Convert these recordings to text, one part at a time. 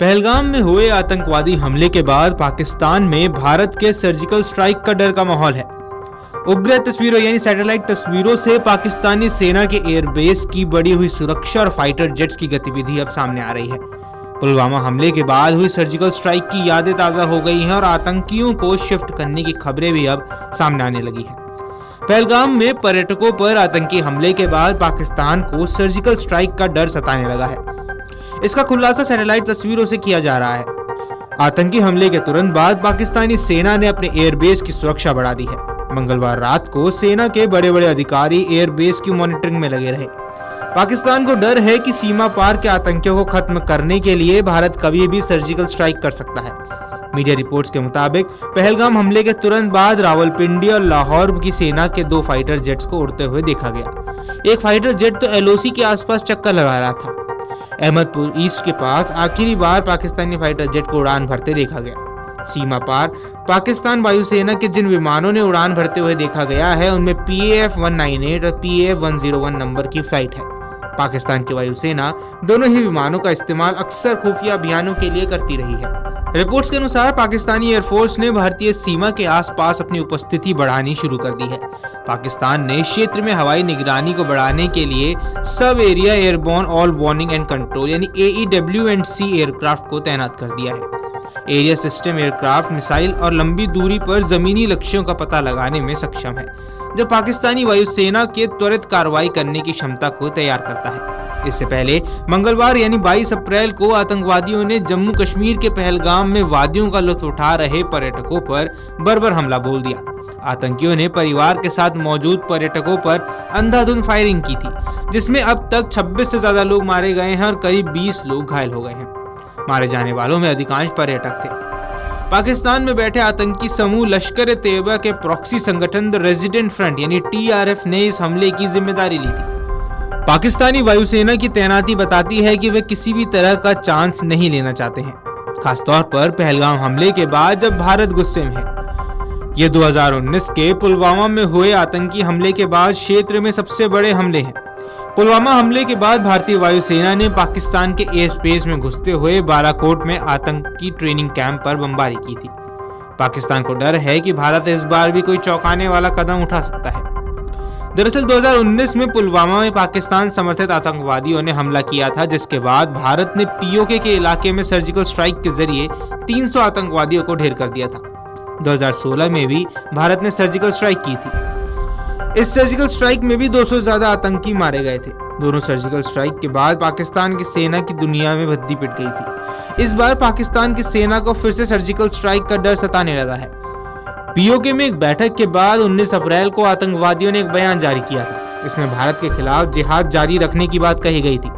पहलगाम में हुए आतंकवादी हमले के बाद पाकिस्तान में भारत के सर्जिकल स्ट्राइक का डर का माहौल है। उपग्रह तस्वीरों यानी सैटेलाइट तस्वीरों से पाकिस्तानी सेना के एयरबेस की बढ़ी हुई सुरक्षा और फाइटर जेट्स की गतिविधि अब सामने आ रही है। पुलवामा हमले के बाद हुई सर्जिकल स्ट्राइक की यादें ताज़ा हो गई हैं और आतंकियों को शिफ्ट करने की खबरें भी अब सामने आने लगी हैं। पहलगाम में पर्यटकों पर आतंकी हमले के बाद पाकिस्तान को सर्जिकल स्ट्राइक का डर सताने लगा है। इसका खुलासा सैटेलाइट तस्वीरों से किया जा रहा है। आतंकी हमले के तुरंत बाद पाकिस्तानी सेना ने अपने एयरबेस की सुरक्षा बढ़ा दी है। मंगलवार रात को सेना के बड़े बड़े अधिकारी एयरबेस की मॉनिटरिंग में लगे रहे। पाकिस्तान को डर है कि सीमा पार के आतंकियों को खत्म करने के लिए भारत कभी भी सर्जिकल स्ट्राइक कर सकता है। मीडिया रिपोर्ट्स के मुताबिक पहलगाम हमले के तुरंत बाद रावलपिंडी और लाहौर की सेना के 2 फाइटर जेट्स को उड़ते हुए देखा गया। एक फाइटर जेट तो एलओसी के आसपास चक्कर लगा रहा था। अहमदपुर ईस्ट के पास आखिरी बार पाकिस्तानी फाइटर जेट को उड़ान भरते देखा गया। सीमा पार पाकिस्तान वायुसेना के जिन विमानों ने उड़ान भरते हुए देखा गया है उनमें PAF-198 और PAF-101 नंबर की फ्लाइट है। पाकिस्तान की वायुसेना दोनों ही विमानों का इस्तेमाल अक्सर खुफिया अभियानों के लिए करती रही है। रिपोर्ट्स के अनुसार पाकिस्तानी एयरफोर्स ने भारतीय सीमा के आसपास अपनी उपस्थिति बढ़ानी शुरू कर दी है। पाकिस्तान ने क्षेत्र में हवाई निगरानी को बढ़ाने के लिए सब area airborne all warning and control यानी AEW&C एयरक्राफ्ट को तैनात कर दिया है। एरिया सिस्टम एयरक्राफ्ट मिसाइल और लंबी दूरी पर जमीनी लक्ष्यों का पता लगाने में सक्षम है, जो पाकिस्तानी वायुसेना के त्वरित कार्रवाई करने की क्षमता को तैयार करता है। इससे पहले मंगलवार यानी 22 अप्रैल को आतंकवादियों ने जम्मू कश्मीर के पहलगाम में वादियों का लुत्फ उठा रहे पर्यटकों पर बर्बर हमला बोल दिया। आतंकियों ने परिवार के साथ मौजूद पर्यटकों पर अंधाधुंध फायरिंग की थी, जिसमें अब तक 26 से ज्यादा लोग मारे गए हैं और करीब 20 लोग घायल हो गए हैं। मारे जाने वालों में अधिकांश पर्यटक थे। पाकिस्तान में बैठे आतंकी समूह लश्कर-ए-तैयबा के प्रॉक्सी संगठन द रेजिडेंट फ्रंट यानी TRF ने इस हमले की जिम्मेदारी ली थी। पाकिस्तानी वायुसेना की तैनाती बताती है कि वे किसी भी तरह का चांस नहीं लेना चाहते हैं, खासतौर पर पहलगाम हमले के बाद जब भारत गुस्से में है। ये 2019 के पुलवामा में हुए आतंकी हमले के बाद क्षेत्र में सबसे बड़े हमले हैं। पुलवामा हमले के बाद भारतीय वायुसेना ने पाकिस्तान के एयर स्पेस में घुसते हुए बालाकोट में आतंकी ट्रेनिंग कैंप पर बमबारी की थी। पाकिस्तान को डर है कि भारत इस बार भी कोई चौंकाने वाला कदम उठा सकता है। दरअसल 2019 में पुलवामा में पाकिस्तान समर्थित आतंकवादियों ने हमला किया था, जिसके बाद भारत ने POK के इलाके में सर्जिकल स्ट्राइक के जरिए 300 आतंकवादियों को ढेर कर दिया था। 2016 में भी भारत ने सर्जिकल स्ट्राइक की थी। इस सर्जिकल स्ट्राइक में भी 200 से ज्यादा आतंकी मारे गए थे। दोनों सर्जिकल स्ट्राइक के बाद पाकिस्तान की सेना की दुनिया में भद्दी पिट गई थी। इस बार पाकिस्तान की सेना को फिर से सर्जिकल स्ट्राइक का डर सताने लगा है। POK में एक बैठक के बाद 19 अप्रैल को आतंकवादियों ने एक बयान जारी किया था। इसमें भारत के खिलाफ जिहाद जारी रखने की बात कही गई थी।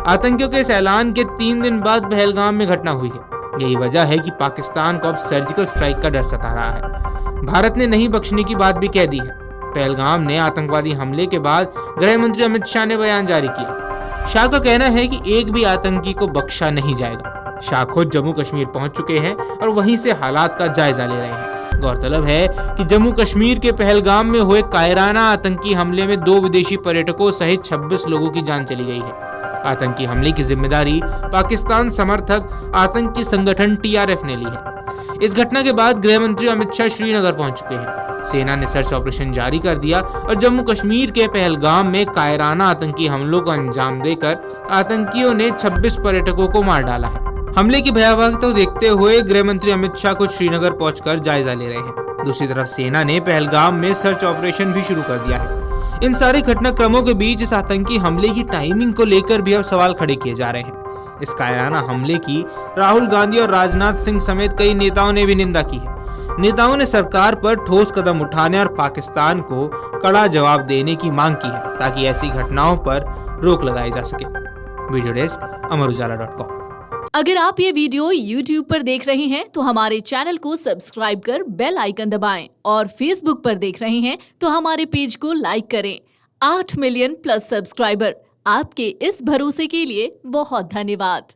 आतंकियों के इस ऐलान के 3 दिन बाद पहलगाम में घटना हुई है। यही वजह है कि पाकिस्तान को अब सर्जिकल स्ट्राइक का डर सता रहा है। भारत ने नहीं बख्शने की बात भी कह दी है। पहलगाम ने आतंकवादी हमले के बाद गृह मंत्री अमित शाह ने बयान जारी किया। शाह का कहना है कि एक भी आतंकी को बख्शा नहीं जाएगा। शाह खुद जम्मू कश्मीर पहुंच चुके हैं और वहीं से हालात का जायजा ले रहे हैं। गौरतलब है कि जम्मू कश्मीर के पहलगाम में हुए कायराना आतंकी हमले में 2 विदेशी पर्यटकों सहित 26 लोगों की जान चली गई है। आतंकी हमले की जिम्मेदारी पाकिस्तान समर्थक आतंकी संगठन TRF ने ली है। इस घटना के बाद गृह मंत्री अमित शाह श्रीनगर पहुंच चुके हैं। सेना ने सर्च ऑपरेशन जारी कर दिया और जम्मू कश्मीर के पहलगाम में कायराना आतंकी हमलों को अंजाम देकर आतंकियों ने 26 पर्यटकों को मार डाला है। हमले की भयावहता को देखते हुए गृह मंत्री अमित शाह खुद श्रीनगर पहुंचकर जायजा ले रहे हैं। दूसरी तरफ सेना ने पहलगाम में सर्च ऑपरेशन भी शुरू कर दिया है। इन सारे घटनाक्रमों के बीच इस आतंकी हमले की टाइमिंग को लेकर भी अब सवाल खड़े किए जा रहे हैं। इस कायराना हमले की राहुल गांधी और राजनाथ सिंह समेत कई नेताओं ने भी निंदा की है। नेताओं ने सरकार पर ठोस कदम उठाने और पाकिस्तान को कड़ा जवाब देने की मांग की है, ताकि ऐसी घटनाओं पर रोक लगाई जा सके। वीडियो डेस्क अमरउजाला.com। अगर आप ये वीडियो YouTube पर देख रहे हैं तो हमारे चैनल को सब्सक्राइब कर बेल आइकन दबाएं और Facebook पर देख रहे हैं तो हमारे पेज को लाइक करें। 8 मिलियन प्लस सब्सक्राइबर, आपके इस भरोसे के लिए बहुत धन्यवाद।